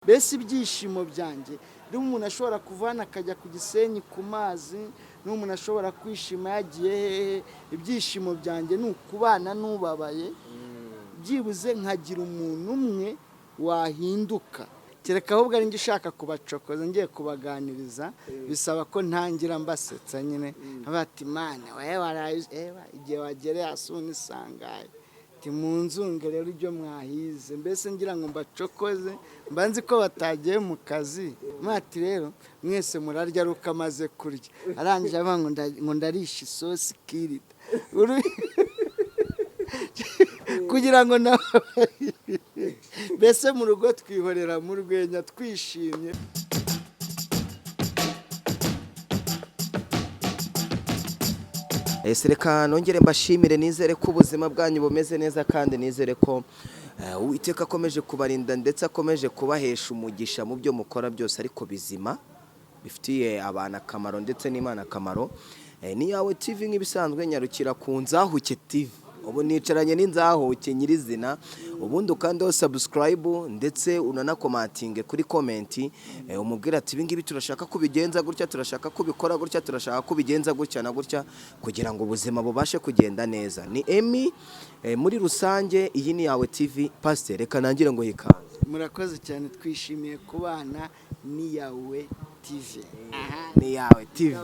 Bese ibyishimo byanjye umuntu ashobora kuvana akajya ku Gisenyi ku mazi, n'umuntu ashobora kwishima yagiye hehe. Ibyishimo byanjye ni ukubana n'ubabaye, byibuze nkagira umuntu umwe wahinduka. Kereka ahubwo ari njye ushaka kubacokoza ngiye kubaganiriza, bisaba ko ntangira mbasetsa nyine bati Mana wewe waraye igihe wagereye asuni sangaye munzunge rero ibyo mwahize. Mbese ngira ngo mbacokoze mbanzi ko batagiye mu kazi. Mati rero mwese murarya ruka amaze kurya, arangije avuga ngo ndarisha isosi kirita kugira ngo mbese mu rugo twihorera mu rwenya twishimye. Reka nongere mbashimire, nizere ko ubuzima bwanyu bumeze neza, kandi nizere ko Uwiteka akomeje kubarinda ndetse akomeje kubahesha umugisha mu byo mukora byose, ariko bizima bifitiye abantu akamaro ndetse n'Imana akamaro. Ni yawe TV nk'ibisanzwe, nyarukira ku Nzahuke TV. Ubu nicaranye n'Inzahuke nyirizina, ubundi ukandeho subscribe ndetse unanakomatinge kuri komenti, umubwira ati ibi ngibi turashaka kubigenza gutya, turashaka kubikora gutya, turashaka kubigenza gutya na gutya, kugira ngo ubuzima bubashe kugenda neza. Ni Emmy muri rusange, iyi ni yawe TV. Pstr, reka nangire ngo hikaze. Murakoze cyane, twishimiye kubana ni yawe TV. Ni yawe TV.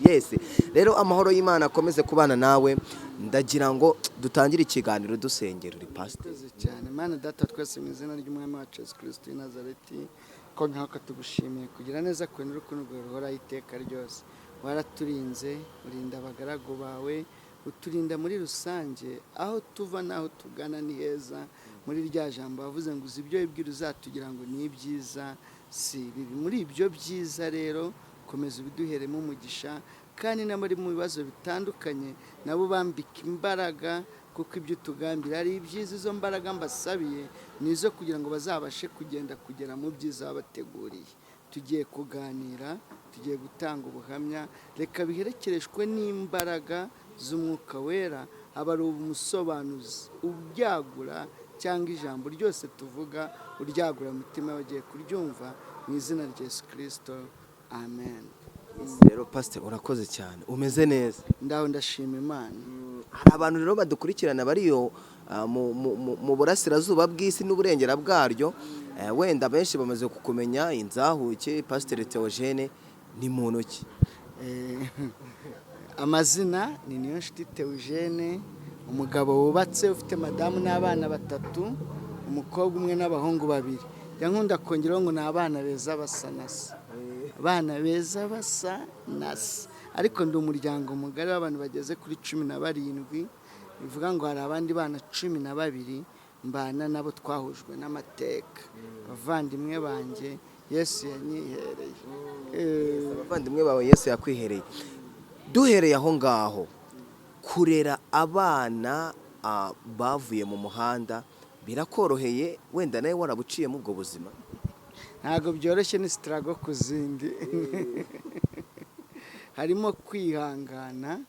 Yes. Rero amahoro y'Imana akomeze kubana nawe. Ndagira ngo dutangire ikiganiro dusengera. Uri Pstr cyane. Mana Data, twese mu izina ry'Umwami wacu Yesu Kristo w'i Nazareti, ko nk'ako tugushimiye kugira neza kwe n'urukundo rwawe ruhoraho iteka ryose. Waraturinze, urinda abagaragu bawe, uturinda muri rusange, aho tuva n'aho tugana ni heza. Muri rya jambo wavuze ngo uzi ibyo wibwira uzatugira ngo ni ibyiza si bibi. Muri ibyo byiza rero komeza ubiduheremo umugisha, kandi n'abari mu bibazo bitandukanye nabo bambika imbaraga, kuko ibyo tugambira ari ibyiza. Izo mbaraga mbasabiye nizo kugira ngo bazabashe kugera mu byiza babateguriye. Tugiye kuganira, tugiye gutanga ubuhamya, reka biherekereshwe n'imbaraga z'Umwuka Wera, aba ari umusobanuzi ubyagura, cyangwa ijambo ryose tuvuga uryagura umutima wagiye kuryumva, mu izina rya Yesu Kristo, amen. Rero Pstr, urakoze cyane, umeze neza? Ndaho ndashima Imana. Hari abantu rero badukurikirana bariyo mu burasirazuba bw'isi n'uburengera bwaryo, wenda benshi bamaze kukumenya Inzahuke. Pstr Theo ni muntu ki? Amazina ni Niyonshuti Theogene, umugabo wubatse ufite madamu n'abana 3, umukobwa umwe n'abahungu 2. Yankunda kongeraho ngo ni abana beza basa nasi. Abana beza basa nasi. Ariko ndi umuryango mugari w'abantu bageze kuri 17. Bivuga ngo hari abandi bana 12 mbana nabo twahujwe n'amateka. Bavandimwe banjye Yesu yanyihereye. Abavandimwe bawe Yesu yakwihereye. Duhereye aho ngaho, kurera abana bavuye mu muhanda birakoroheye? Wenda nawe warabuciyemo ubwo buzima? Ntabwo byoroshye, ni struggle ku zindi. Harimo kwihangana.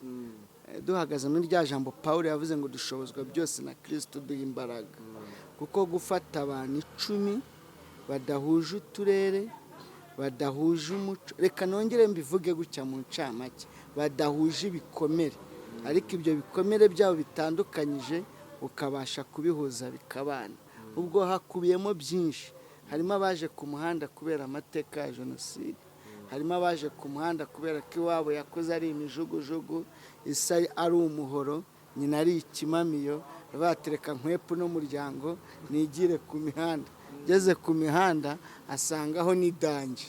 Duhagaze muri rya jambo Paul yavuze ngo dushobozwa byose na Kristo duha imbaraga. Kuko gufata abantu 10 badahuje uturere, badahuje umuco, reka nongere mbivuge gutya mu ncamake, badahuje ibikomere, ariko ibyo bikomere byabo bitandukanyije ukabasha kubihuza bikabana. Ubwo hakubiyemo byinshi. Harimo abaje ku muhanda kubera amateka ya Jenoside, harimo abaje ku muhanda kubera ko iwabo yakoze ari imijugujugu, isa ari umuhoro, nyina ari ikimamiyo, batereka nkwepu n'umuryango nigire ku mihanda. Geze ku mihanda asangaho n'idanje,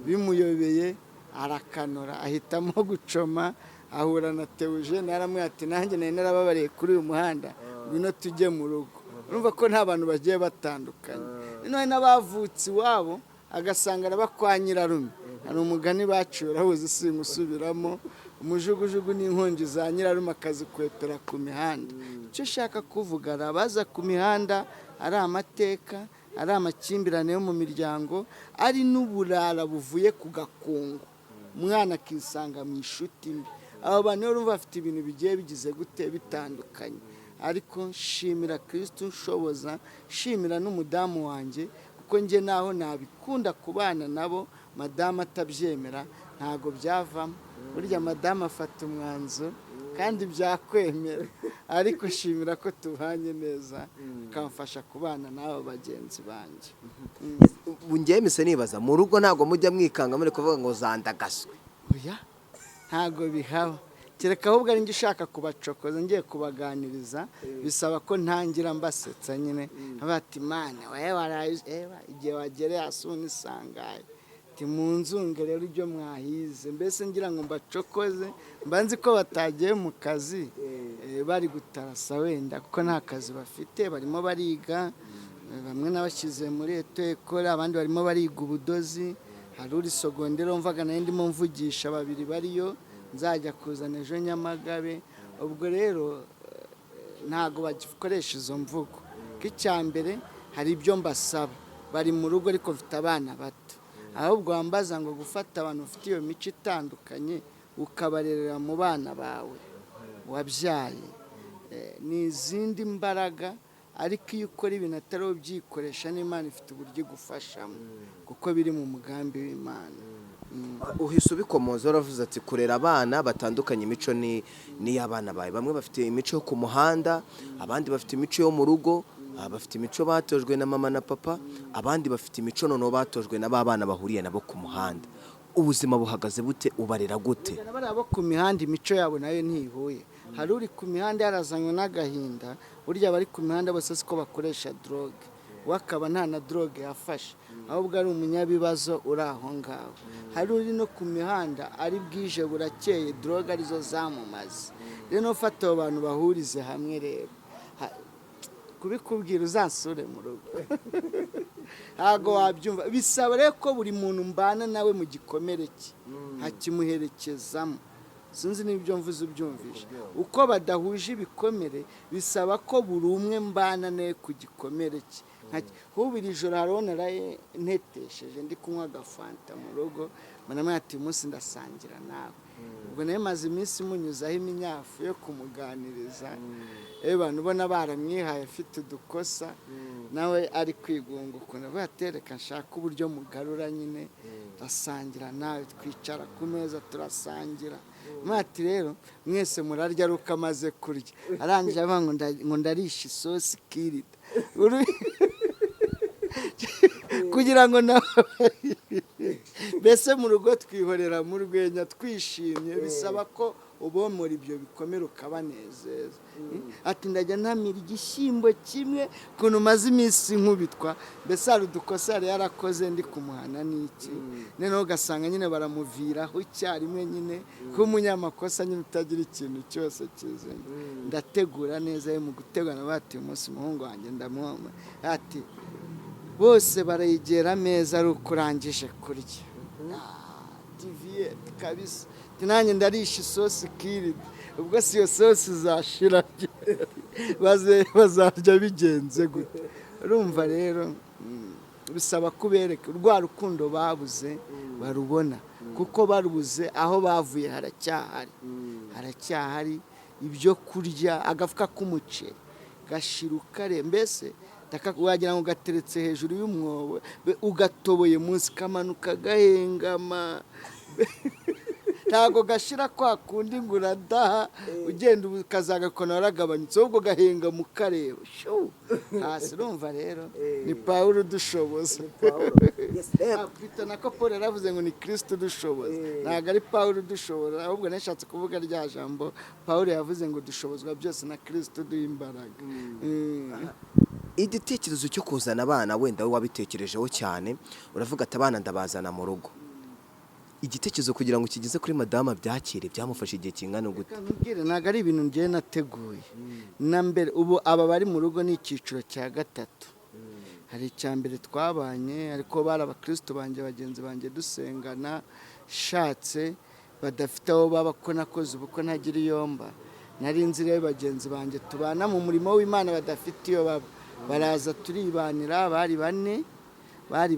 bimuyobeye arakanora, ahitamo gucoma, ahura na Theogene, aramwe ati nanjye nari narababariye kuri uyu muhanda, ngwino tujye mu rugo. Urumva ko nta bantu bagiye batandukanye. None n'abavutse iwabo agasanga arabakwa nyirarume. Hari umugani baciye urahuze simusubiramo, umujugujugu n'inkongi za nyirarume akazikwepera ku mihanda. Icyo shaka kuvuga, abaza ku mihanda ari amateka, ari amakimbirane yo mu miryango, ari n'uburara buvuye ku gakungu, umwana akisanga mu ishuti mbi. Abo bantu rero bafite ibintu bigiye bigize gute bitandukanye. ariko nshimira Kristo nshoboza, nshimira n'umudamu wanjye kuko njye naho nabikunda kubana nabo madamu atabyemera ntago byavamo. Burya madamu afata umwanzuro kandi byakwemera, ariko nshimira ko tubanye neza akamfasha kubana n'abo bagenzi banjye. Ngewe mise nibaza mu rugo ntago mujya mwikanga muri kuvuga ngo zandagaswe? Oya, ntago bihaba, kereka ahubwo ari njye ushaka kubacokoza ngiye kubaganiriza, bisaba ko ntangira mbasetsa nyine bati Imana wewe waraye igihe wagereye hasi unisangaye mu nzunge rero ibyo mwahize, mbese ngira ngo mbacokoze mbanzi ko batagiye mu kazi bari gutarasa wenda kuko nta kazi bafite, barimo bariga, bamwe n'abashyize muri ekole, abandi barimo bariga ubudozi, hari uri sogondero mvaga nayo ndimo mvugisha babiri bariyo nzajya kuzana ejo Nyamagabe. Ubwo rero ntago bagikoresha izo mvugo. K'icyambere hari ibyo mbasaba, bari mu rugo ariko mfite abana bato, ahubwo wambaza ngo gufata abantu ufite iyo mico itandukanye ukabarerera mu bana bawe wabyaye ni izindi mbaraga, ariko iyo ukora ibintu atari ubyikoresha n'Imana ifite uburyo igufashamo kuko biri mu mugambi w'Imana. Uhise ubikomoza uravuze ati kurera abana batandukanye imico ni y'abana bawe, bamwe bafite imico yo ku muhanda, abandi bafite imico yo mu rugo, bafite imico batojwe na mama na papa, abandi bafite imico noneho batojwe na ba bana bahuriye nabo ku muhanda. Ubuzima buhagaze bute, ubarera gute? Bari abo ku mihanda imico yabo nayo ntihuye. Hari uri ku mihanda yarazanywe n'agahinda, burya bari ku mihanda bose siko bakoresha drogue, wakaba nta na drogue yafashe, ahubwo ari umunyabibazo uri aho ngaho. Hari uri no ku mihanda ari bwije burakeye drogue arizo zamumaze. Rero ufata abo bantu bahurize hamwe, rero kubikubwira uzansure mu rugo ntago wabyumva. Bisaba rero ko buri muntu mbana nawe mu gikomere cye hakimuherekezamo. Sinzi n'ibyo mvuze ubyumvisha. Uko badahuje ibikomere bisaba ko buri umwe mbana nawe ku gikomere cye. Hubiri ijoro harona netesheje ndi kunywa agafanta mu rugo, manamwe ati umunsi ndasangira nawe. Ubwo nayo maze iminsi munyuzaho iminyafu yo kumuganiriza, abantu ubona baramwihaye afite udukosa, nawe ari kwigunga ukuntu batereka nshaka uburyo mugarura nyine ndasangira nawe, twicara ku meza turasangira. Mati rero mwese murarya ruka amaze kurya, arangije ngo ndarisha isosi kirida kugira ngo mbese mu rugo twihorera mu rwenya twishimye. Bisaba ko ubomora ibyo bikomere ukabanezeza. Ati ndajya ntamira igishyimbo kimwe ukuntu umaze iminsi nkubitwa, mbese hari udukosa yari yarakoze ndi kumuhana n'iki, noneho ugasanga nyine baramuviraho icyarimwe nyine nk'umunyamakosa nyine utagira ikintu cyose kizanye. Ndategura neza mu gutegura bati umunsi umuhungu wanjye ndamuhoma, ati bose barayigera ameza ari ukurangije kurya. Diviye kabisa, nanjye ndarisha isosi kirida. Ubwo si iyo sosi zashira bazarya bigenze gute? Urumva rero bisaba kubereka rwa rukundo babuze barubona, kuko barubuze aho bavuye haracyahari ibyo kurya, agafuka k'umuceri gashiruka mbese wagira ngo gateretse hejuru y'umwobo, ugatoboye munsi kamanuka gahengama ntago gashira kwa kundi ngo uradaha ugenda ukazagakona waragabanyutse, ahubwo gahenga mu kareba hasi. Urumva rero ni Pawulo udushoboza. Pita nako Paul yaravuze ngo ni Kristo udushoboza, ntago ari Pawulo udushoboza, ahubwo nashatse kuvuga rya jambo Pawulo yavuze ngo dushobozwa byose na Kristo duha imbaraga. Igitekerezo cyo kuzana abana wenda we wabitekerejeho cyane, uravuga ati abana ndabazana mu rugo. Igitekerezo kugira ngo kigeze kuri madama byakire byamufashe igihe kingana gute? Ntago ari ibintu ngiye nateguye na mbere. Ubu aba bari mu rugo ni icyiciro cya gatatu. Hari icyambere twabanye ariko bari abakristo banjye bagenzi banjye dusengana, shatse badafite aho baba, ko nakoze ubukwe ntagira iyomba, nari nzire bagenzi banjye tubana mu murimo w'Imana badafite iyo baba, baraza turibanira. Bari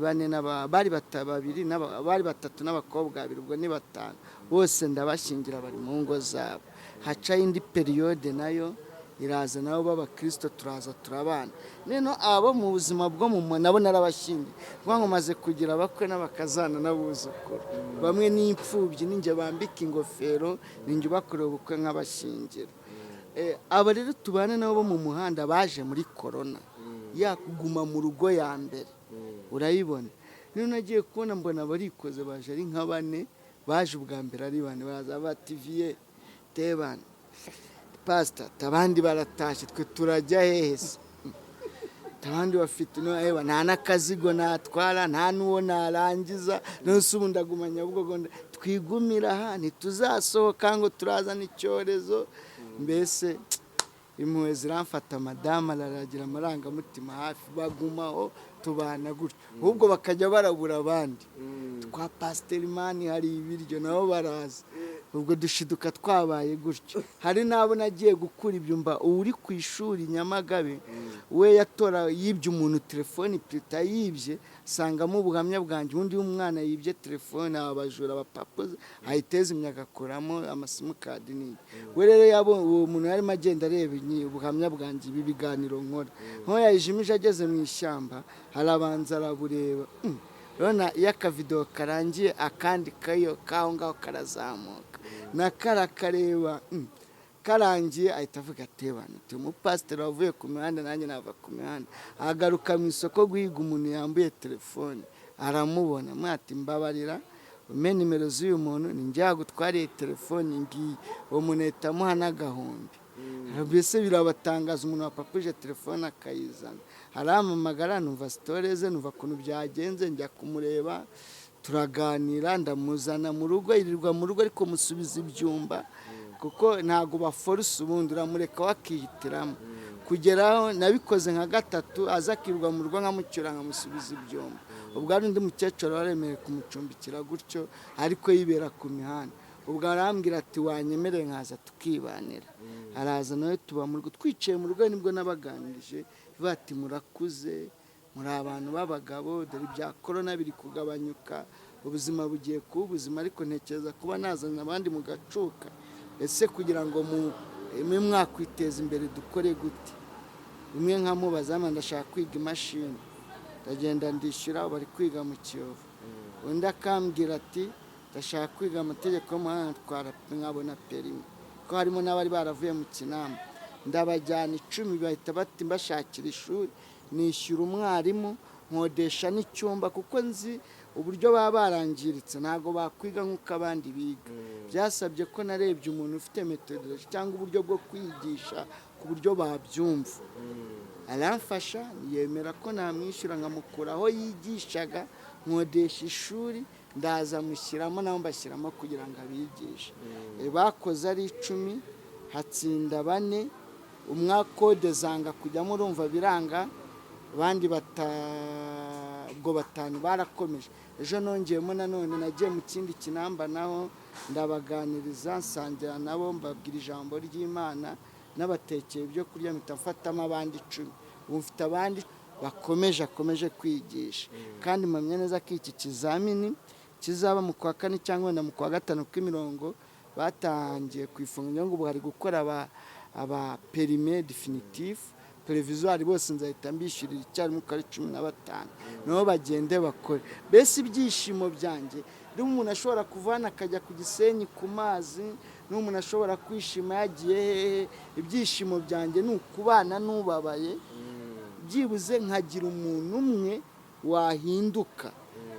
batatu n'abakobwa babiri, ubwo ni batanu, bose ndabashyingira bari mu ngo zabo. Haca indi periode nayo iraza nabo b'abakristo turaza turabana. Neno abo mu buzima bwo mu nabo narabashyingiye kuko ngo maze kugira abakwe n'abakazana n'abuzukuru, bamwe n'imfubyi ninjye bambika ingofero, ninjye bakorewe ubukwe nk'abashyingira. Aba rero tubana nabo mu muhanda baje muri corona ya kuguma mu rugo ya mbere, urayibona. Nino nagiye kubona mbona barikoze baje ari nka bane, baje ubwa mbere ari bane, baza bativiye tebana Pstr tabandi baratashe, twe turajya hehe se? Tabandi bafite no eba nta nakazigo natwara, nta nuwo narangiza, nose ubu ndaguma Nyabugogo twigumira aha ntituzasohoka ngo turazana icyorezo. Mbese impuhwe ziramfata, madama araragira amarangamutima hafi, bagumaho tubana gutyo, ahubwo bakajya barabura abandi. Twa Pasiterimani hari ibiryo nabo baraza, ubwo dushiduka twabaye gutyo. Hari nabo nagiye gukura ibyumba, uri ku ishuri Nyamagabe we yatora yibye umuntu telefone Pstr yibye, sangamo ubuhamya bwanjye, undi umwana yibye telefone, abajura bapapuze ahiteza imyaka akuramo amasimukadi ni we. Rero yabo uwo muntu yarimo agenda areba ubuhamya bwanjye, ibi biganiro nkora nko yayijimije ageze mu ishyamba, harabanza arabureba. Rona iyo akavidewo karangiye akandi kayo kaho ngaho karazamuka, nakarakareba karangiye ahita avuga atebana ati umupasiteri wavuye ku mihanda nanjye nava ku mihanda. Agaruka mu isoko guhiga umuntu yambuye telefone, aramubona mwati mbabarira ume nimero z'uyu muntu ninjye yagutwariye telefone ngiyi, uwo muntu ahita amuha n'agahumbi. Mbese birabatangaza umuntu wapapuje telefone akayizana. Haramamagara numva storeze, numva kuntu byagenze, njya kumureba turaganira, ndamuzana mu rugo, yirirwa mu rugo ariko musubiza ibyumba kuko ntago baforce ubundi uramureka wakihitiramo. Kugeraho nabikoze nka gatatu, aza kirwa mu rugo nkamucyura nkamusubiza ibyumba. Ubwo ari undi mukecuru waremeye kumucumbikira gutyo ariko yibera ku mihanda. Ubwo arambwira ati wanyemereye nkaza tukibanira. Araza nawe tuba mu rugo, twicaye mu rugo nibwo nabaganirije bati murakuze, muri abantu b'abagabo, dore bya corona biri kugabanyuka, ubuzima bugiye kuba ubuzima, ariko ntekereza kuba nazana abandi mu gacuka. Ese kugira ngo mwe mwakwiteza imbere dukore gute? Umwe nkamubaza ndashaka kwiga imashini, ndagenda ndishyura, bari kwiga mu Kiyovu. Undi akambwira ati ndashaka kwiga amategeko y'umuhanda, twara nkabona perimi, ko harimo n'abari baravuye mu Kinamba. Ndabajyana 10 bahita bati mbashakira ishuri, nishyura umwarimu, nkodesha n'icyumba kuko nzi uburyo baba barangiritse ntago bakwiga nk'uko abandi biga. Byasabye ko narebye umuntu ufite methodology cyangwa uburyo bwo kwigisha ku buryo babyumva. Aramfasha, yemera ko namwishyura nkamukura aho yigishaga, nkodesha ishuri, ndaza mushyiramo naho mbashyiramo kugira ngo abigishe. Bakoze ari 10, hatsinda 4, umwakode zanga kujyamo urumva biranga, abandi ubwo 5 barakomeje. Ejo nongeyemo nanone nagiye mu kindi Kinamba naho ndabaganiriza, nsangira nabo, mbabwira ijambo ry'Imana, n'abatekeye ibyo kurya, mitafatamo abandi 10. Ubu mfite abandi akomeje kwigisha, kandi mpamya neza ko iki kizamini kizaba mu kwa 4 cyangwa na mu kwa 5 kw'imirongo batangiye kwifunga ngo bari gukora aba perime definitif provisoire, bose nzahita mbishyurira icyari mu kari 15 no bagende bakore. Bese ibyishimo byanjye umuntu ashobora kuvana akajya ku Gisenyi ku mazi, n'umuntu ashobora kwishima yagiye hehe. Ibyishimo byanjye ni ukubana n'ubabaye, byibuze nkagira umuntu umwe wahinduka,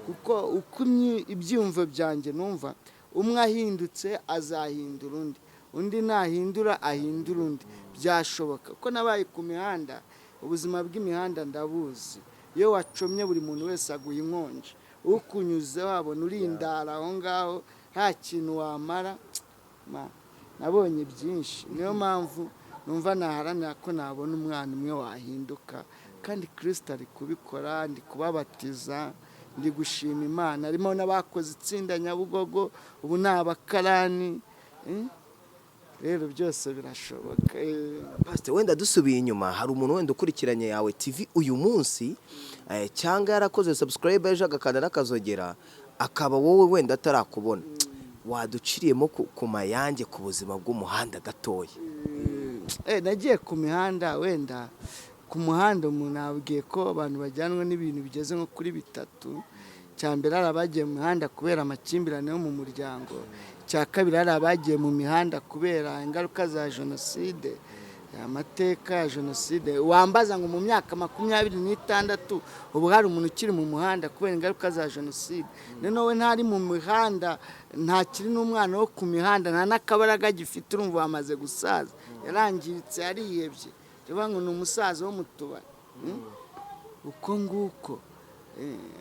kuko ukumye ibyumvo byanjye numva umwe ahindutse azahindura undi nahindura ahindura undi. Byashoboka ko nabaye ku mihanda, ubuzima bw'imihanda ndabuzi. Iyo wacomye buri muntu wese aguye inkonje, ukunyuze wabona urindara aho ngaho nta kintu wamara. Nabonye byinshi, niyo mpamvu numva naharanira ko nabona umwana umwe wahinduka, kandi Kristo ari kubikora. Ndi kubabatiza, ndi gushima Imana, harimo n'abakoze itsinda Nyabugogo, ubu ni abakarani. Rero byose birashoboka. Pastor, wenda dusubiye inyuma, hari umuntu wenda ukurikiranye yawe TV uyu munsi cyangwa yarakoze subscribe ejo agakanda n'akazogera, akaba wowe wenda atarakubona, waduciriyemo ku mayange ku buzima bw'umuhanda gatoya? nagiye ku mihanda, wenda ku muhanda umuntu abwiye ko abantu bajyanwa n'ibintu bigeze nko kuri bitatu. Cya mbere hari abagiye mu mihanda kubera amakimbirane yo mu muryango, cya kabiri hari abagiye mu mihanda kubera ingaruka za jenoside, amateka ya jenoside. Wambaza ngo mu myaka 26 ubu hari umuntu ukiri mu muhanda kubera ingaruka za jenoside? Noneho we ntari mu mihanda, ntakiri n'umwana wo ku mihanda, nta n'akabaraga gifite, urumva wamaze gusaza, yarangiritse, yarihebye, tuvuga ngo ni umusaza wo mu tubari. Uko nguko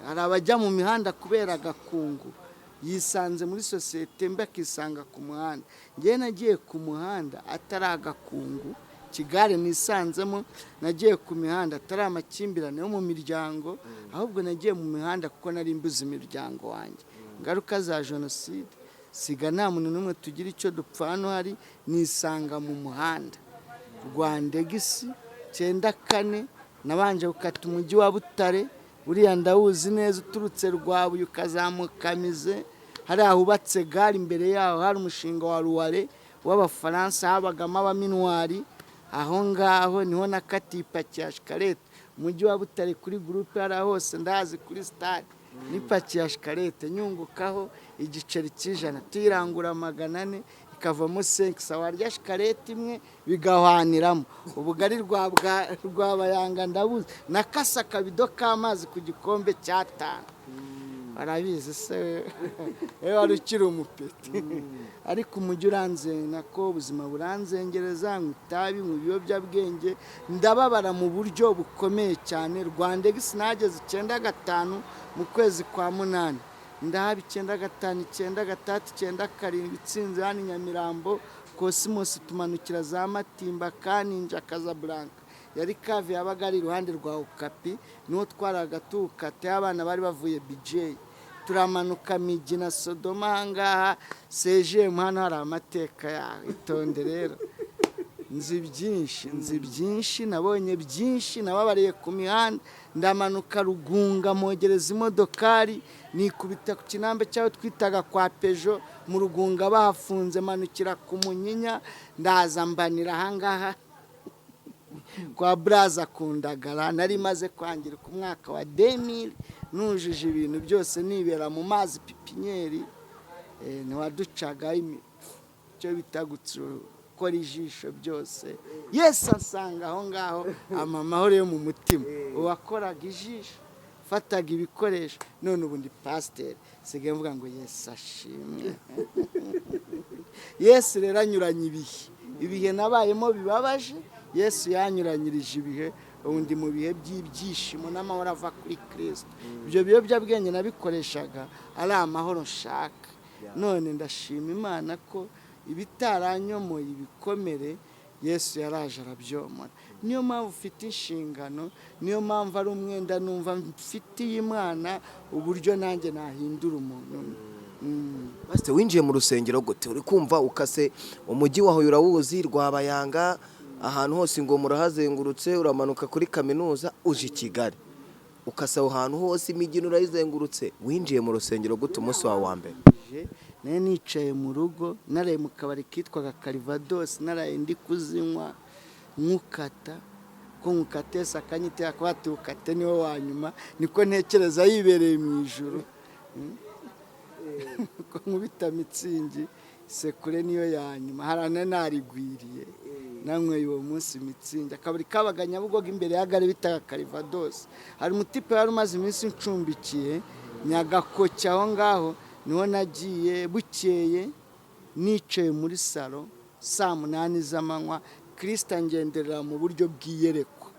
hari abajya mu mihanda kubera agakungu, yisanze muri sosiyete mbi akisanga ku muhanda. Njyewe nagiye ku muhanda atari agakungu, Kigali nisanzemo, nagiye ku mihanda atari amakimbirane yo mu miryango, ahubwo nagiye mu mihanda kuko nari mbuze imiryango wanjye. Ingaruka za jenoside, siga nta muntu n'umwe tugira icyo dupfa hano, hari nisanga mu muhanda. Rwandegisi 94 nabanje gukata umujyi wa Butare, buriya ndawuzi neza, uturutse Rwabuye ukazamuka Mize, hari ahubatse gare, imbere yaho hari umushinga wa Ruware w'Abafaransa, habagamo abaminwari. Aho ngaho niho nakatiye ipaki ya shikarete. Umujyi wa Butare kuri groupe hari hose ndazi, kuri stade n'ipaki ya shikarete nyungukaho igiceri cy'ijana, tuyirangura 400 ikavamo 5 warya shikarete imwe bigahwaniramo. Ubugari rwa bayanga ndabuzi, nakasa kabido k'amazi ku gikombe cya 5. Barabizi se wari ukiri umupeti. Ariko umujyi uranze nako ubuzima buranzengereza, nk'itabi, mu biyobyabwenge, ndababara mu buryo bukomeye cyane. Rwandegisi nageze 95 mu kwezi kwa 8, ndahaba 95, 96, 97 itsinze hano Nyamirambo, Cosmos tumanukira za Matimba, Kaninja, Casablanca. Yari kave yabaga ari iruhande rwa Okapi, niho twaraga tukate, abana bari bavuye BJ, turamanuka Migi na Sodoma. Ngaha CGM hano hari amateka yawe, itonde rero. Nzi byinshi, nabonye byinshi, nababariye ku mihanda. Ndamanuka Rugunga, mogereza imodokari, nikubita ku kinambe cyaho twitaga kwa Peugeot mu Rugunga bahafunze, manukira ku Munyinya, ndaza mbanira ahangaha kwa Braza kundagara. Nari maze kwangira ku mwaka wa 2000, nujije ibintu byose, nibera mu mazi pipinyeri, ntiwaducaga icyo bitagukora ijisho byose. Yesu ansanga aho ngaho, amahoro yo mu mutima. Uwakoraga ijisho, fataga ibikoresho, none ubu ndi pasiteri, sigaye mvuga ngo Yesu ashimwe. Yesu rero anyuranye ibihe nabayemo bibabaje, Yesu yanyuranyirije ibihe, ubundi mu bihe by'ibyishimo n'amahoro ava kuri Kristo. Ibyo biyobyabwenge nabikoreshaga ari amahoro nshaka. None ndashima Imana ko ibitaranyomoye ibikomere Yesu yaraje arabyomora. Niyo mpamvu ufite inshingano, niyo mpamvu ari umwenda numva mfitiye Imana, uburyo nanjye nahindura umuntu. Pastor, winjiye mu rusengero gute? Uri kumva ukase umujyi waho urawuzi, Rwabayanga, ahantu hose ngo murahazengurutse, uramanuka kuri kaminuza uje Kigali, ukasa aho hantu hose imijyi urayizengurutse, winjiye mu rusengero gute umunsi wawe wa mbere? Nari nicaye mu rugo, naraye mu kabari kitwaga Calvados, naraye ndi kuzinywa nkukata, ko nkukatesa akanyite akwati ukate niwe wa nyuma, niko ntekereza yibereye mu ijuru. Ko nkubita Mitsingi, sekure niyo ya nyuma, harana narigwiriye, nanyweye uwo munsi Mitsingi. Akabari kabaga Nyabugogo imbere y'agare bitaga Calvados. Hari umutipe wari umaze iminsi ncumbikiye Nyagakoki, aho ngaho niho nagiye. Bukeye nicaye muri salo 8 z'amanywa, Kristo angenderera mu buryo bw'iyerekwa.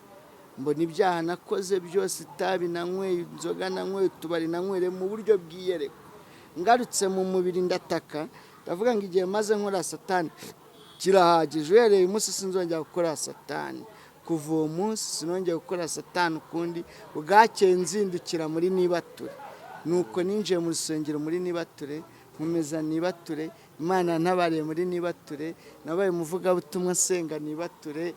Mbona ibyaha nakoze byose, itabi nanyweye, inzoga nanyweye, utubari nanywere mu buryo bw'iyerekwa. Ngarutse mu mubiri ndataka, ndavuga ngo igihe maze nkora Satani kirahagije, uhereye umunsi sinzongera gukora Satani. Kuva uwo munsi sinongera gukora Satani ukundi. Bwakeye nzindukira muri Nibature, nuko ninjiye mu rusengero muri Nibature, nkomeza Nibature. Imana ntabariye muri Nibature, nabaye umuvugabutumwa senga Nibature,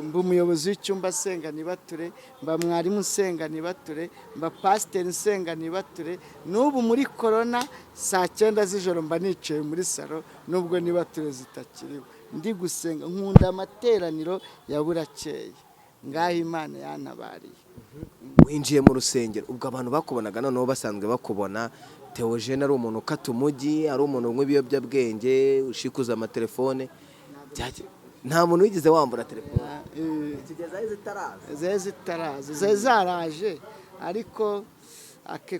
mba umuyobozi w'icyumba senga Nibature, mba mwarimu senga Nibature, mba pasiteri senga Nibature. N'ubu muri korona saa 9 z'ijoro mba nicaye muri salo, nubwo Nibature zitakiriho. ndi gusenga, nkunda amateraniro ya burakeye, ngaho Imana yantabariye. winjiye mu rusengero, ubwo abantu bakubonaga noneho basanzwe bakubona Theogene ari umuntu ukata umujyi, ari umuntu unywa ibiyobyabwenge, ushikuza amatelefone, nta muntu wigeze wambura telefone? zari zitaraza, zari zaraje ariko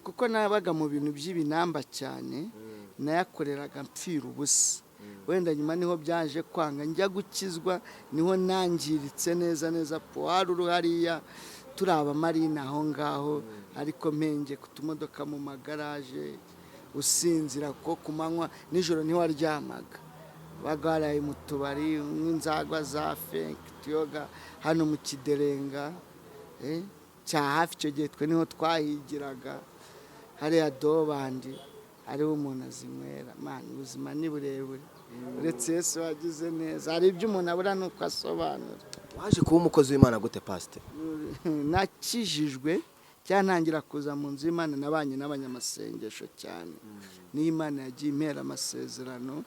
kuko nabaga mu bintu by'ibinamba cyane, nayakoreraga mpfira ubusa. Wenda nyuma niho byaje kwanga, njya gukizwa niho nangiritse neza puwari hariya turi abamarina aho ngaho, ariko mpenge ku tumodoka mu magaraje, usinzira ko ku manywa, nijoro niho waryamaga, bagaraye mu tubari, nk'inzagwa za Tiyoga hano mu Kiderenga cya hafi. Icyo gihe twe niho twahigiraga, hariya Dore ariho umuntu azinywera. Mana, ubuzima ni burebure, uretse Yesu wagize neza, hari ibyo umuntu abura nuko asobanura. Waje kuba umukozi w'Imana gute Pastor? Nakijijwe cyantangira kuza mu nzu y'Imana, nabanye n'abanyamasengesho cyane, n'Imana yagiye impera amasezerano,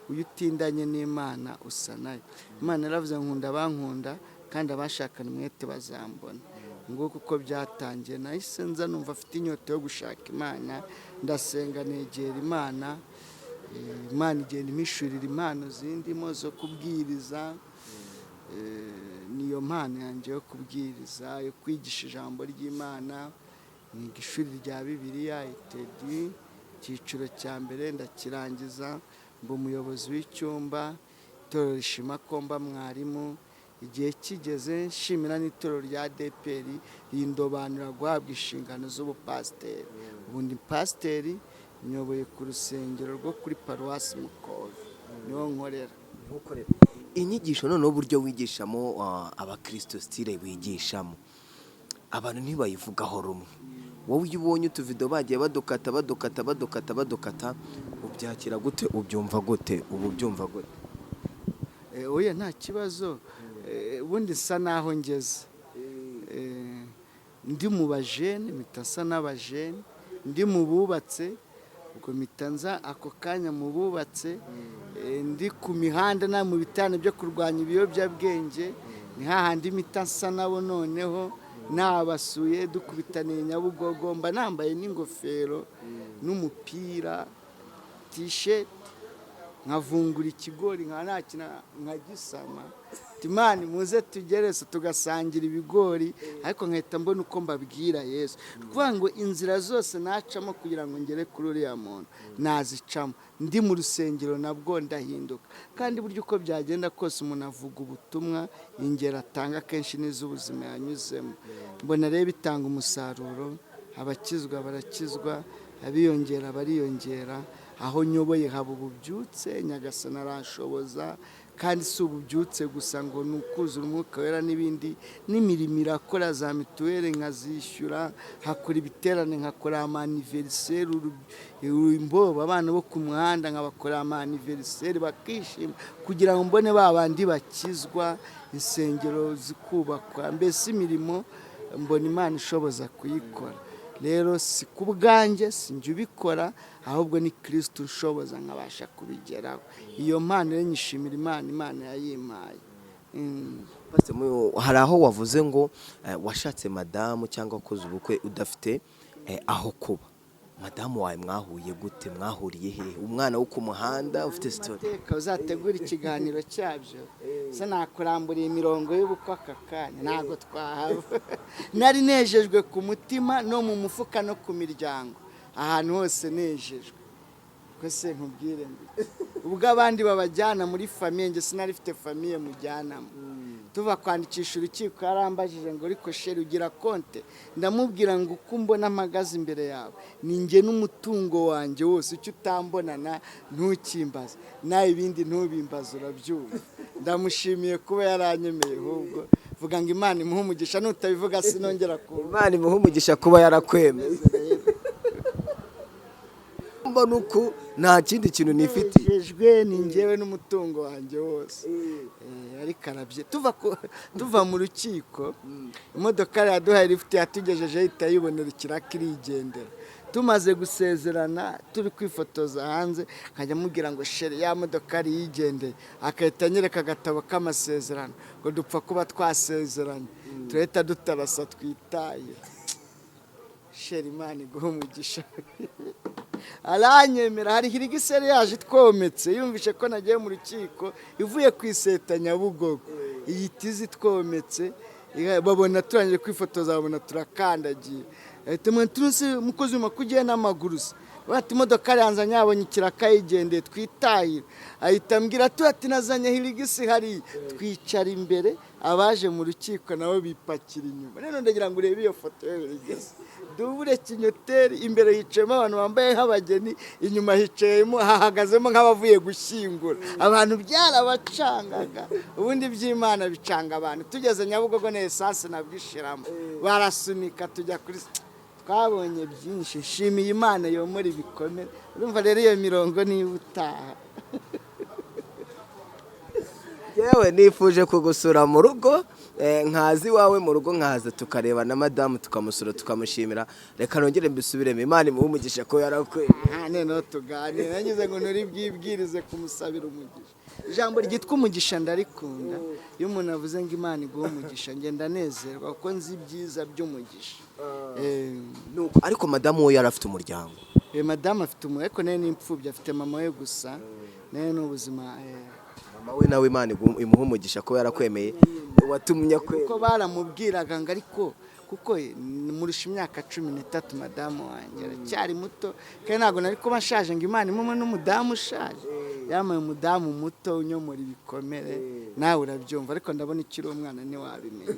uyu utindanye n'Imana usa nayo. Imana yaravuze nkunda abankunda, kandi abashakana umwete bazambona. Nguko uko byatangiye, nahise nza numva afite inyota yo gushaka Imana, ndasenga negera Imana, Imana igenda imishurira impano zindimo zo kubwiriza. Niyo mpano yanjye yo kubwiriza, yo kwigisha ijambo ry'Imana. Niga ishuri rya Bibiliya itedi, icyiciro cya mbere ndakirangiza, mba umuyobozi w'icyumba, itorero rishima ko mba mwarimu. Igihe kigeze nshimira n'itorero rya ADPR rindobanura guhabwa inshingano z'ubupasiteri. Ubu ndi pasiteri, nyoboye ku rusengero rwo kuri paruwasi Mukove, niho nkorera. Inyigisho noneho uburyo wigishamo abakristo style wigishamo, abantu ntibayivugaho rumwe. Wowe iyo ubonye utuvido bagiye badukata ubyakira gute, ubyumva gute, ubu byumva gute? Oya, nta kibazo, ubundi sa naho ngeze, ndi mu bajene mitasa n'abajene, ndi mu bubatse ubwo mitanza ako kanya mu bubatse, ndi ku mihanda na mu bitane byo kurwanya ibiyobyabwenge, ni hahandi mitasa nabo noneho nabasuye dukubitaniye Nyabugogo, mba nambaye n'ingofero n'umupira t-shirt, nkavungura ikigori nkagisama, Imana muze tugerese tugasangira ibigori, ariko nkahita mbona uko mbabwira Yesu. Kuvuga ngo inzira zose nacamo kugira ngo ngere kuri uriya muntu nazicamo, ndi mu rusengero nabwo ndahinduka. Kandi buryo uko byagenda kose umuntu avuga ubutumwa, ingero atanga kenshi n'iz'ubuzima yanyuzemo, mbona rero bitanga umusaruro. Abakizwa barakizwa, abiyongera bariyongera, aho nyoboye haba ububyutse, Nyagasani aranshoboza. Kandi si ububyutse gusa ngo ni ukuzura umwuka wera n'ibindi, n'imirimo irakora, za mituweli nkazishyura, hakora ibiterane, nkakora amaniveriseri, imbobo abana bo ku muhanda nkabakora amaniveriseri bakishima, kugira ngo mbone ba bandi bakizwa, insengero zikubakwa, mbese imirimo mbona Imana ishoboza kuyikora. Rero si ku bwanjye, si njye ubikora, ahubwo ni Kristo ushoboza nkabasha kubigeraho. Iyo mpano rero nyishimira Imana yayimpaye. Hari aho wavuze ngo washatse madamu cyangwa wakoze ubukwe udafite aho kuba. Madamu wawe mwahuye gute, mwahuriye hehe? Umwana wo ku muhanda ufite story? Uzategura ikiganiro cyabyo, se nakuramburiye imirongo y'ubukwe aka kanya ntabwo twahava. Nari nejejwe ku mutima no mu mufuka no ku miryango, ahantu hose nejejwe. Kwese nkubwire mbi, ubwo abandi babajyana muri famiye, nge sinari mfite famiye mujyanamo. Tuva kwandikisha urukiko yarambajije ngo ariko sheri ugira konte, ndamubwira ngo uko mbona amagazi imbere yawe ni nge n'umutungo wanjye wose, icyo utambonana ntukimbaze, nawe ibindi ntubimbaze, urabyumva. Ndamushimiye kuba yaranyemeye, ahubwo vuga ngo Imana imuhe umugisha, nutabivuga sinongera kuba. Imana imuhe umugisha kuba yarakwemeye. mbona uku nta kindi kintu nifitiye. nejejwe ni njyewe n'umutungo wanjye wose. Ariko arabye tuva mu rukiko, imodoka yaduhaye lift yatugejeje ahita yibonera ikiraka irigendera. Tumaze gusezerana turi kwifotoza hanze, nkajya mubwira ngo sheri ya modoka ari yigendeye, akahita anyereka agatabo k'amasezerano ngo dupfa kuba twasezeranye, turahita dutarasa twitaye. Sheri Imana iguhe umugisha. Aranyemera, hari hirigiseri yaje twometse, yumvishe ko nagiye mu rukiko ivuye kwiseta Nyabugogo, iyitizi twometse, babona turangije kwifotoza, babona turakandagiye. Tumwe turuse mukozi makugiye n'amaguru se. Bati imodoka yanzanye yabonye ikiraka yigendeye twitahira. Ahita ambwira ati nazanye hirigisi hari, twicara imbere, abaje mu rukiko nabo bipakira inyuma. Rero ndagira ngo urebe iyo foto y'hirigisi. Dubure kinyoteri, imbere hicayemo abantu bambaye nk'abageni, inyuma hicayemo hahagazemo nk'abavuye gushyingura. Abantu byarabacangaga, ubundi by'Imana bicanga abantu. Tugeze Nyabugogo na essence nabwishiramo, barasunika tujya kuri, twabonye byinshi. Nshimiye Imana yomora ibikomere. Urumva rero iyo mirongo niba utaha. Yewe nifuje kugusura mu rugo, nkazi wawe mu rugo, nkaza tukareba na madamu tukamusura tukamushimira. Reka nongere mbisubiremo, Imana imuhe umugisha ko yarakwe. None tuganire, nagize ngo nuri bwibwirize kumusabira umugisha. Ijambo ryitwa umugisha ndarikunda. Iyo umuntu avuze ngo Imana iguhe umugisha, ngenda nezerwa kuko nzi ibyiza by'umugisha. Ariko madamu we yarafite umuryango. Madamu afite umwe, ariko nawe n'imfubyi, afite mama we gusa. Nawe n'ubuzima. Mama we nawe Imana imuhe umugisha ko yarakwemeye, watumye kwe. Kuko baramubwiraga ngo ariko kuko murusha imyaka 13 madamu wanjye aracyari muto, kandi ntabwo nari kuba nshaje ngo Imana imume n'umudamu ushaje. Yamaye umudamu muto unyomora ibikomere, nawe urabyumva. Ariko ndabona ikiri umwana ntiwabimenya,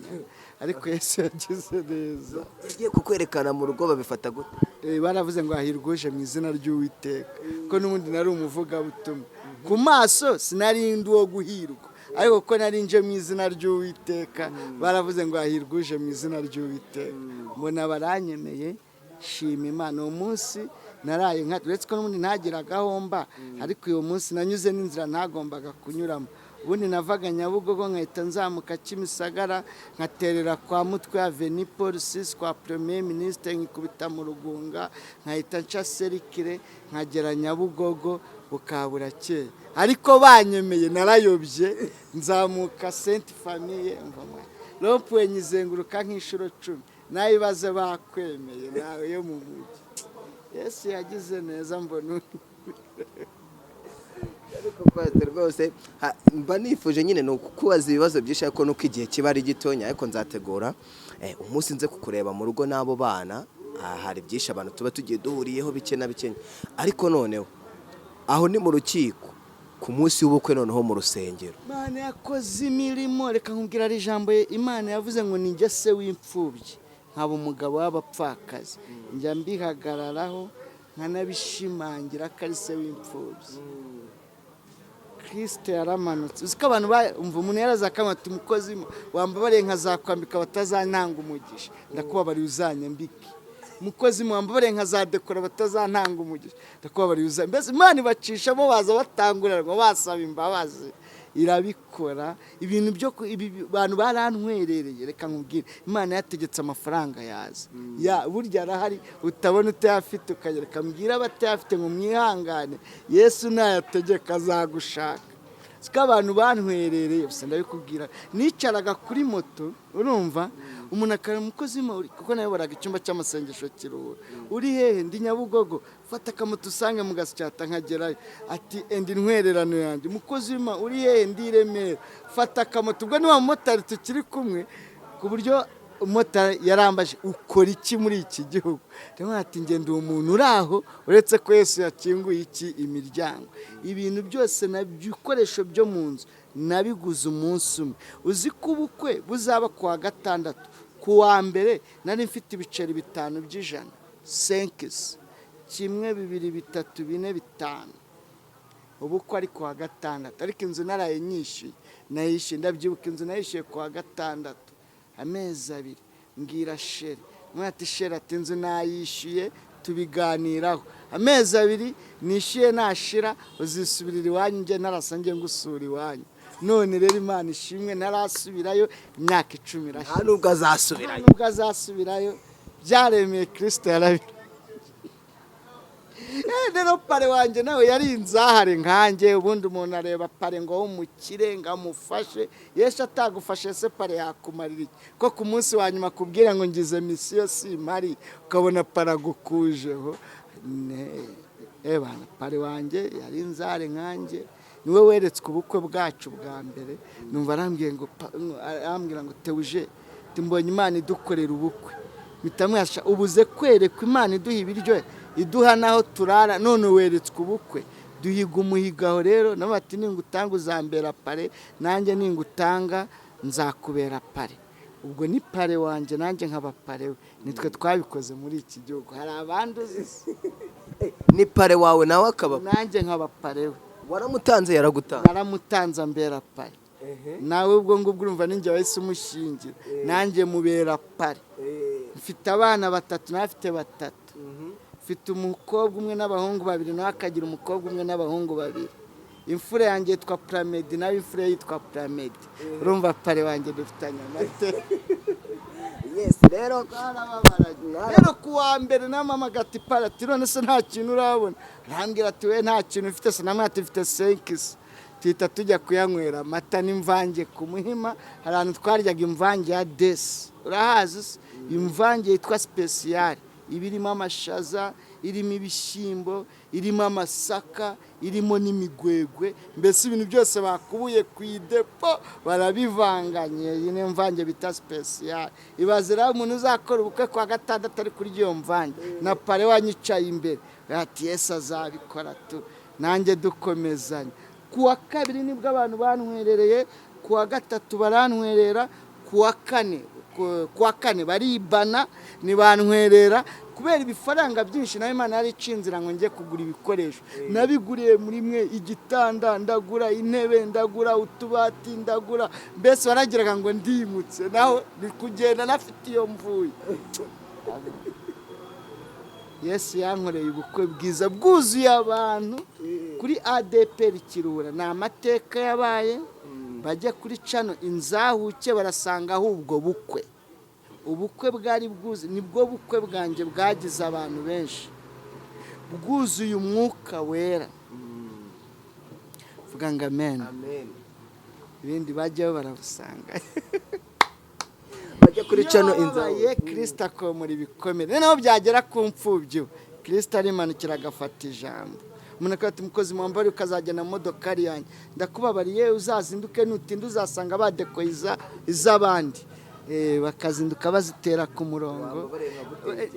ariko Yesu yagize neza. Yagiye kukwerekana mu rugo, babifata gute? Baravuze ngo ahirwuje mu izina ry'Uwiteka, ko n'ubundi nari umuvugabutumwa. Ku maso sinari ndi wo guhirwa, ariko ko nari nje mu izina ry'Uwiteka, baravuze ngo ahirwuje mu izina ry'Uwiteka. Mbona baranyemeye, shima Imana. Uwo munsi naraye uretse ko n'ubundi ntagiraga homba, ariko uwo munsi nanyuze n'inzira ntagombaga kunyuramo. Ubundi navaga Nyabugogo nkahita nzamuka Kimisagara, nkaterera kwa Mutwe Avenue Police kwa Premier Ministre, nkikubita mu Rugunga, nkahita nca Serikire, nkagera Nyabugogo bukabura keye. Ariko banyemeye narayobye, nzamuka Sainte Famille, rompuwe nyizenguruka nk'inshuro 10. Nawe baze bakwemeye nawe yo mu mujyi. Yesu yagize neza, mbona ariko Pastor rwose mba nifuje nyine no kukubaza ibibazo byinshi, ariko nuko igihe kiba ari gitonya, ariko nzategura umunsi nze kukureba mu rugo n'abo bana. Hari byinshi abantu tuba tugiye duhuriyeho bike na bikenya, ariko noneho aho ni mu rukiko ku munsi w'ubukwe, noneho mu rusengero Imana yakoze imirimo. Reka nkubwira ari ijambo Imana yavuze ngo ninjye se w'imfubyi, nkaba umugabo w'abapfakazi. Njya mbihagararaho nkanabishimangira ko ari se w'imfubyi. Kristo yaramanutse. Uziko abantu umva umuntu yarazakamata umukozi wambabare nkazakwambika batazantanga umugisha, ndakubabariye uzanyambike. Mukozi mwambabare nkazadekora batazantanga umugisha, ndakubabariye uzanyambike. Mbese Imana ibacishamo baza batangurira ngo basaba imbabazi, irabikora. Ibintu byo abantu barantwerereye. Reka nkubwire, Imana yategetse amafaranga yaza. Burya arahari, utabona utayafite ukayereka. Mbwira abatayafite ngo mwihangane, Yesu nayategeka azagushaka. Siko abantu bantwerereye, gusa ndabikubwira. Nicaraga kuri moto, urumva umuntu akara umukozi kuko nayoboraga icyumba cy'amasengesho Kiruhura. Uri hehe? Ndi Nyabugogo. Fata akamoto usange mu Gasyata nkagerayo. Ati endi ntwererano yanjye. Umukozi uri hehe? Ndi Remera. Fata akamoto. Ubwo ni wa motari tukiri kumwe, ku buryo umotari yarambaje ukora iki muri iki gihugu. Ndamubwira ati ngende umuntu uraho, uretse ko Yesu yakinguye iki imiryango. Ibintu byose n'ibikoresho byo mu nzu nabiguze umunsi umwe. Uzi ko ubukwe buzaba kuwa gatandatu, kuwa mbere nari mfite ibiceri 5 by'ijana, 5 kimwe 2 3 4 5. Ubukwe ari kuwa gatandatu, ariko inzu naraye nyishyuye. Nayishyuye, ndabyibuka inzu nayishyuye kuwa gatandatu, amezi 2. Mbwira Sheri, mwati Sheri ati inzu nayishyuye tubiganiraho. Amezi 2 nishyuye nashira uzisubirira iwanyu, njye narasa njye ngusura iwanyu. None rero Imana ishimwe narasubirayo imyaka 10 irashira. nubwo azasubirayo Byaremeye Kristo yarabi. Rero pare wanjye nawe yari inzahare nkanjye. Ubundi umuntu areba pare ngo w'umukire ngamufashe. Yesu atagufashe se pare yakumarira iki? Ko ku munsi wa nyuma kubwira ngo ngize misiyo simari, ukabona paragukujeho. Bana pare wanjye yari inzahare nkanjye. Niwe weretswe ubukwe bwacu bwa mbere. Numva arambwira ngo Teuje, timbonye Imana idukorera ubukwe. Mitamwasha ubuze kwerekwa Imana iduha ibiryo, iduha naho turara, none weretswe ubukwe. Duhiga umuhigaho rero, nabo ati ningutanga uzambera pare, nanjye ningutanga nzakubera pare. Ubwo ni pare wanje nanjye nkaba pare we. Nitwe twabikoze muri iki gihugu. Hari abandi uzi ni pare wawe nawe akaba nanjye nkaba pare we. waramutanze yaragutanze Naramutanze ambera pare. Nawe ubwo ngubwo urumva ninjye wahise umushingira, nanjye mubera pare. Mfite abana 3 nafite 3. Mfite umukobwa umwe n'abahungu 2, nawe akagira umukobwa umwe n'abahungu 2. Imfura yanjye yitwa Pramedi, nawe imfura yitwa Pramedi. Urumva pare wanjye dufitanye amate. yes rero Rero kuwa mbere na mama gati pare ati none se nta kintu urabona. Arambwira ati we nta kintu ufite se, namwe ati mfite 5. Tita tujya kuyanywera amata n'imvange ku Muhima. Hari ahantu twaryaga imvange ya Desi, urahazi? Imvange yitwa special, ibirimo amashaza, irimo ibishyimbo, irimo amasaka, irimo n'imigwegwe, mbese ibintu byose bakubuye ku idepo barabivanganye. Iyi ni mvange bita special. Ibazira umuntu uzakora ubukwe kwa 6 ari kuri iyo mvange, na pare wanyicaye imbere ati Yesu azabikora tu, nanjye dukomezanya. Kuwa 2 nibwo abantu bantwerereye, kuwa 3 barantwerera, kuwa 4 baribana ntibantwerera kubera ibifaranga byinshi. Nawe Imana yari icinzira ngo njye kugura ibikoresho. Nabiguriye muri mwe, igitanda ndagura, intebe ndagura, utubati ndagura, mbese baragiraga ngo ndimutse, naho kugenda nafite iyo mvuye. Yesu yankoreye ubukwe bwiza bwuzuye abantu kuri ADPR Kiruhura. Ni amateka yabaye. Bajya kuri cano inzahuke barasanga ahubwo bukwe. Ubukwe bwari bwuzuye, nibwo bukwe bwanjye bwagize abantu benshi, bwuzuye umwuka wera. Vuga ngo amen. Ibindi bajyaho barabusanga. bajya kuri cano inzahuke Kristo akomora ibikomere. Naho byagera ku mfubyi, Kristo arimanukira agafata ijambo. Umuntu akati mukozi mwambari ukazagenda mu modokari yanjye, ndakubabariye uzazinduke nutinda uzasanga badekoiza izabandi. Bakazinduka bazitera ku murongo.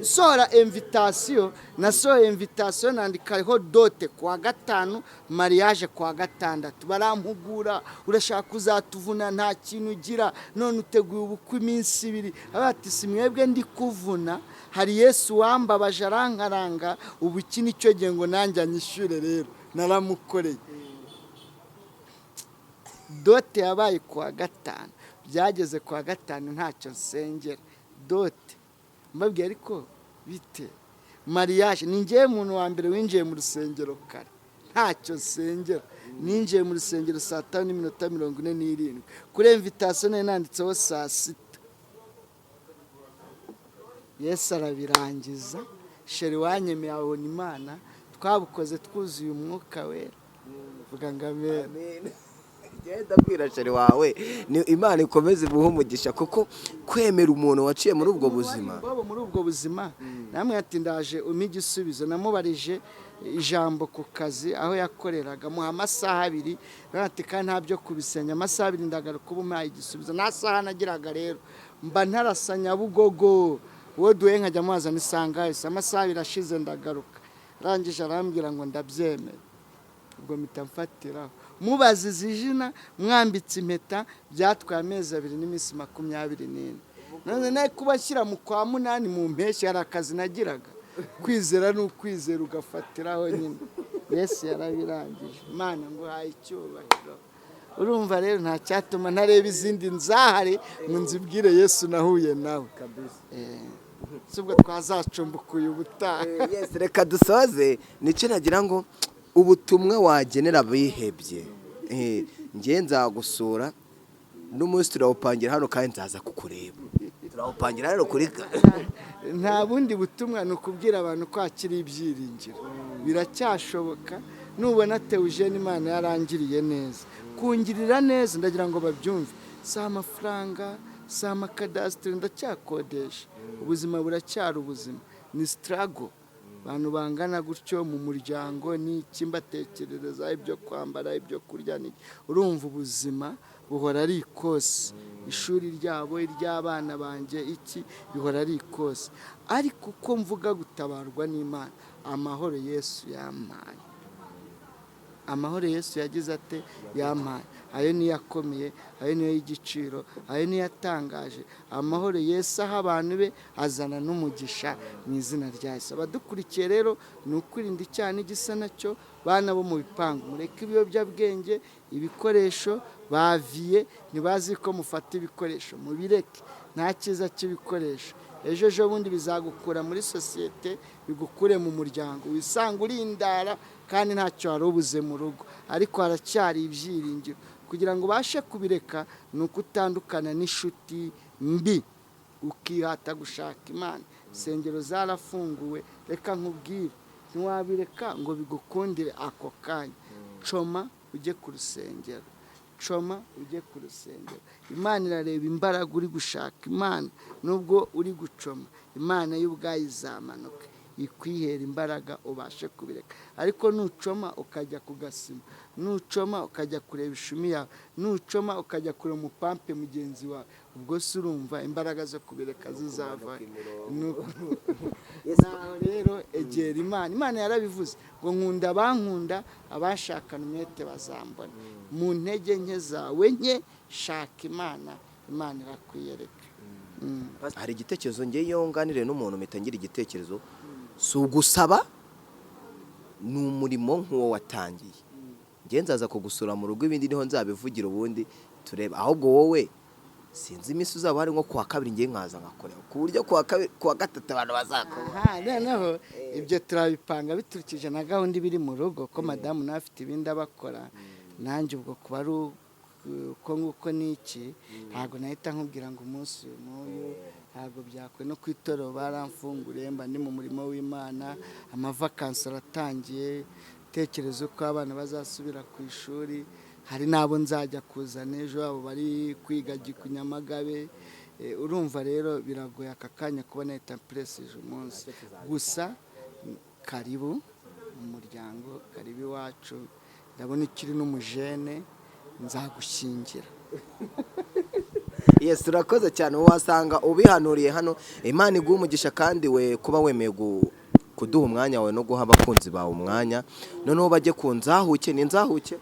Sora invitation, nasohoye invitation nandikaho dote kuwa 5, mariage kuwa 6. Barampugura, urashaka kuzatuvuna nta kintu ugira, none uteguye ubukwe iminsi 2. Abati simwebwe ndi kuvuna, hari Yesu wambabaje arankaranga, ubu iki nicyo gihe ngo nanjye anyishure. Rero naramukoreye. Dote yabaye kuwa 5, byageze kwa 5 ntacyo nsengera. Dote mbabwiye ariko bite mariage, ninjye muntu wa mbere winjiye mu rusengero kare, ntacyo nsengera. Ninjiye mu rusengero saa 5:47 kuri invitation nanditseho saa 6. Yesu arabirangiza. Sheri wanyemeye abona Imana, twabukoze twuzuye umwuka wera. Vuga ngo amen. Genda kwira sheri wawe, ni Imana ikomeze ibuhe umugisha, kuko kwemera umuntu waciye muri ubwo buzima. Muri ubwo buzima namwe ati ndaje umigisubizo. Namubarije ijambo ku kazi aho yakoreraga, muha amasaha 2. Ati kandi nta byo kubisenya, amasaha 2 ndagaruka ubumaye igisubizo. Nta saha nagiraga rero, mba ntarasanya Bugogo. Uwo duhe nkajya muzana isanga yose, amasaha 2 ashize ndagaruka. Rangije arambwira ngo ndabyemeye. Ubwo mitamfatiraho mubazi zijina mwambitse impeta, byatwaye amezi 2 n'iminsi 24. None naye kubashyira mu kwa 8 mu mpeshyi hari akazi nagiraga. Kwizera n'ukwizera ugafatiraho nyine. Yesu yarabirangije. Imana ngo haye icyubahiro. Urumva rero nta cyatuma ntareba izindi nzahare ngo nzibwire Yesu nahuye nawe kabisa. sibwo twazacumbukuye ubutaha. Yes, reka dusoze nice nagira ngo ubutumwa wagenera abihebye. Ngiye nzagusura n'umunsi turawupangira hano kandi nzaza kukureba. Turawupangira hano kuri nta bundi butumwa ni ukubwira abantu ko hakiri ibyiringiro, biracyashoboka. Nubona Theogene Imana yarangiriye neza, kungirira neza ndagira ngo babyumve, si amafaranga, si amakadasitiri ndacyakodesha, ubuzima buracyari ubuzima, ni struggle. Abantu bangana gutyo mu muryango n'iki mbatekerereza ibyo kwambara, ibyo kurya, urumva ubuzima buhora ari ikosi, ishuri ryabo iry'abana banjye iki bihora ari ikosi. Ariko uko mvuga gutabarwa n'Imana, amahoro Yesu yampaye, amahoro Yesu yagize ate yampaye, ayo niyo akomeye, ayo niyo y'igiciro, ayo niyo atangaje. Amahoro Yesu aha abantu be azana n'umugisha mu izina rya Yesu. Abadukurikiye rero ni ukwirinda icyaha n'igisa nacyo, bana bo mu bipangu mureke ibiyobyabwenge, ibikoresho baviye, ntibazi ko mufata ibikoresho, mubireke, nta cyiza cy'ibikoresho. Ejo bundi bizagukura muri sosiyete, bigukure mu muryango, wisanga urindara kandi ntacyo wari ubuze mu rugo, ariko haracyari ibyiringiro. Kugira ngo ubashe kubireka ni uko utandukana n'inshuti mbi, ukihata gushaka Imana. Insengero zarafunguwe, reka nkubwire, ntiwabireka ngo bigukundire ako kanya. Coma ujye ku rusengero, coma ujye ku rusengero. Imana irareba imbaraga uri gushaka Imana, nubwo uri gucoma, Imana y'ubwayo izamanuka ikwihera imbaraga ubashe kubireka. Ariko nucoma ukajya ku gasima, nucoma ukajya kureba ishumi yawe, nucoma ukajya kureba umupampe mugenzi wawe, ubwo se urumva imbaraga zo kubireka zizava. Naho rero egera Imana. Imana yarabivuze ngo nkunda abankunda, abashakana umwete bazambona. Mu ntege nke zawe nke shaka Imana, Imana irakwiyereka. Hari igitekerezo ngiye yonganire n'umuntu mitangira igitekerezo, si ugusaba, ni umurimo nk'uwo watangiye. Ngiye nzaza kugusura mu rugo, ibindi niho nzabivugira ubundi tureba. Ahubwo wowe sinzi iminsi uzaba hari nko kuwa kabiri ngiye nkaza ngakorera, ku buryo kuwa gatatu abantu bazakora. Noneho ibyo turabipanga biturikije na gahunda ibiri mu rugo, ko madamu nawe afite ibindi abakora, nanjye ubwo kuba ari uko nguko n'iki, ntabwo nahita nkubwira ngo umunsi n'uyu, ntabwo byakwe. No ku itorero baramfunguriye, mba ndi mu murimo w'Imana, amavakansi aratangiye, tekereza uko abana bazasubira ku ishuri. Hari n'abo nzajya kuzana ejo, abo bari kwiga ku Nyamagabe. Urumva rero biragoye aka kanya kuba nahita mpuresije umunsi. Gusa karibu mu muryango, karibu iwacu. Ndabona ikiri n'umujene, nzagushyingira. Yes, urakoze cyane. Wasanga ubihanuriye hano. Imana iguha umugisha kandi we kuba wemeye kuduha umwanya wawe no guha abakunzi bawe umwanya. Noneho bajye ku nzahuke. Ni nzahuke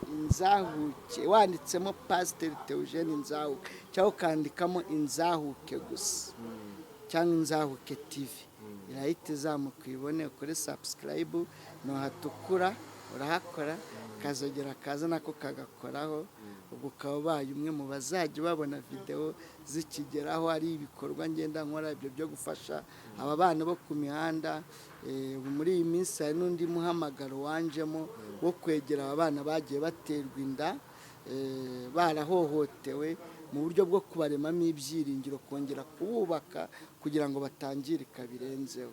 wanditsemo Pstr Theogene Inzahuke, cyangwa ukandikamo Inzahuke gusa, cyangwa Inzahuke TV, irahita izamuka uyibone, ukore subscribe, no hatukura urahakora, kazogera kaza nako kagakoraho. Ubwo ukaba ubaye umwe mu bazajya babona video zikigeraho, ari ibikorwa ngenda nkora ibyo byo gufasha aba bana bo ku mihanda. Muri iyi minsi hari n'undi muhamagaro wanjemo wo kwegera aba bana bagiye baterwa inda, barahohotewe, mu buryo bwo kubaremamo ibyiringiro, kongera kububaka kugira ngo batangirika birenzeho.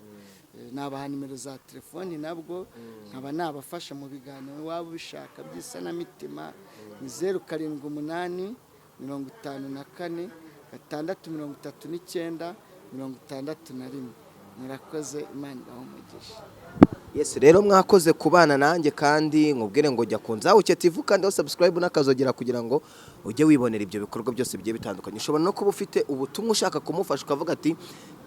Nabaha nimero za telefoni, nabwo nkaba nabafasha mu biganiro waba ubishaka by'isanamitima. Ni 0788 54 639 61. Murakoze, Imana ibahe umugisha. Yes, rero mwakoze kubana nanjye, kandi nkubwire ngo jya ku Nzahuke TV kandi subscribe n'akazogera kugira ngo ujye wibonera ibyo bikorwa byose bigiye bitandukanye. Ushobora no kuba ufite ubutumwa ushaka kumufasha, ukavuga ati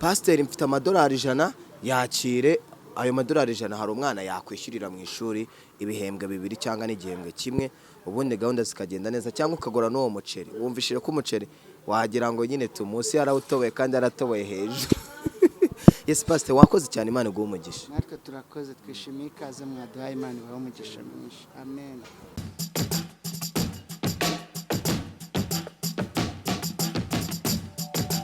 Pastor mfite amadolari 100, yakire ayo madolari 100, hari umwana yakwishyurira mu ishuri ibihembwe 2 cyangwa n'igihembwe kimwe, ubundi gahunda zikagenda neza. Cyangwa ukagura n'uwo muceri, wumvishire ko umuceri wagira ngo nyine tumusi yarawutoboye kandi yaratoboye hejuru. Yes, Pastor, wakoze cyane, Imana iguhe umugisha. Natwe turakoze, twishimiye ikaze mwaduhaye, Imana ibahe umugisha mwinshi. Amen.